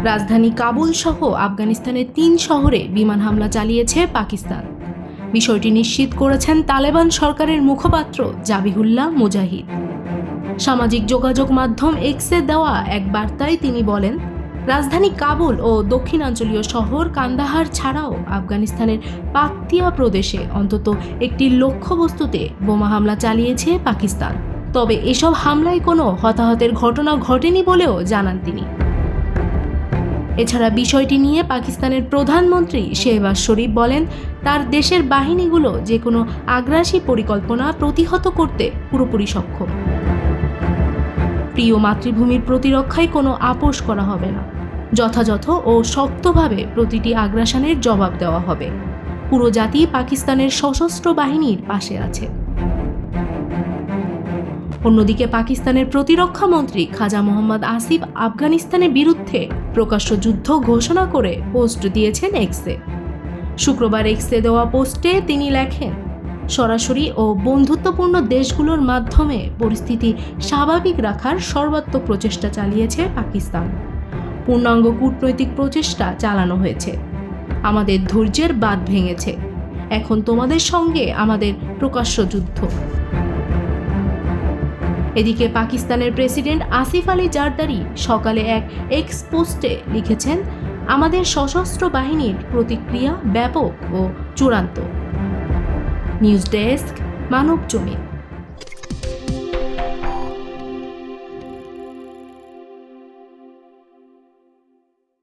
রাজধানী কাবুল সহ আফগানিস্তানের 3 শহরে বিমান হামলা চালিয়েছে পাকিস্তান। বিষয়টি নিশ্চিত করেছেন তালেবান সরকারের মুখপাত্র জাবিহুল্লাহ মুজাহিদ। সামাজিক যোগাযোগ মাধ্যম এক্সে দেওয়া এক বার্তায় তিনি বলেন, রাজধানী কাবুল ও দক্ষিণাঞ্চলীয় শহর কান্দাহার ছাড়াও আফগানিস্তানের পাকতিয়া প্রদেশে অন্তত একটি লক্ষ্যবস্তুতে বোমা হামলা চালিয়েছে পাকিস্তান। তবে এসব হামলায় কোনো হতাহতের ঘটনা ঘটেনি বলেও জানান তিনি। এছাড়া বিষয়টি নিয়ে পাকিস্তানের প্রধানমন্ত্রী শেহবাজ শরীফ বলেন, তার দেশের বাহিনীগুলো যে কোনো আগ্রাসী পরিকল্পনা প্রতিহত করতে পুরোপুরি সক্ষম। প্রিয় মাতৃভূমির প্রতিরক্ষায় কোনো আপোষ করা হবে না। যথাযথ ও শক্তভাবে প্রতিটি আগ্রাসনের জবাব দেওয়া হবে। পুরো জাতি পাকিস্তানের সশস্ত্র বাহিনীর পাশে আছে। অন্যদিকে পাকিস্তানের প্রতিরক্ষা মন্ত্রী খাজা মোহাম্মদ আসিফ আফগানিস্তানের বিরুদ্ধে প্রকাশ্য যুদ্ধ ঘোষণা করে পোস্ট দিয়েছেন এক্সে। শুক্রবার এক্সে দেওয়া পোস্টে তিনি লেখেন, সরাসরি ও বন্ধুত্বপূর্ণ দেশগুলোর মাধ্যমে পরিস্থিতি স্বাভাবিক রাখার সর্বাত্মক প্রচেষ্টা চালিয়েছে পাকিস্তান। পূর্ণাঙ্গ কূটনৈতিক প্রচেষ্টা চালানো হয়েছে। আমাদের ধৈর্যের বাঁধ ভেঙেছে। এখন তোমাদের সঙ্গে আমাদের প্রকাশ্য যুদ্ধ। এদিকে পাকিস্তানের প্রেসিডেন্ট আসিফ আলী জারদারি সকালে এক এক্স পোস্টে লিখেছেন, আমাদের সশস্ত্র বাহিনীর প্রতিক্রিয়া ব্যাপক ও চূড়ান্ত। নিউজ ডেস্ক, মানব জমিন।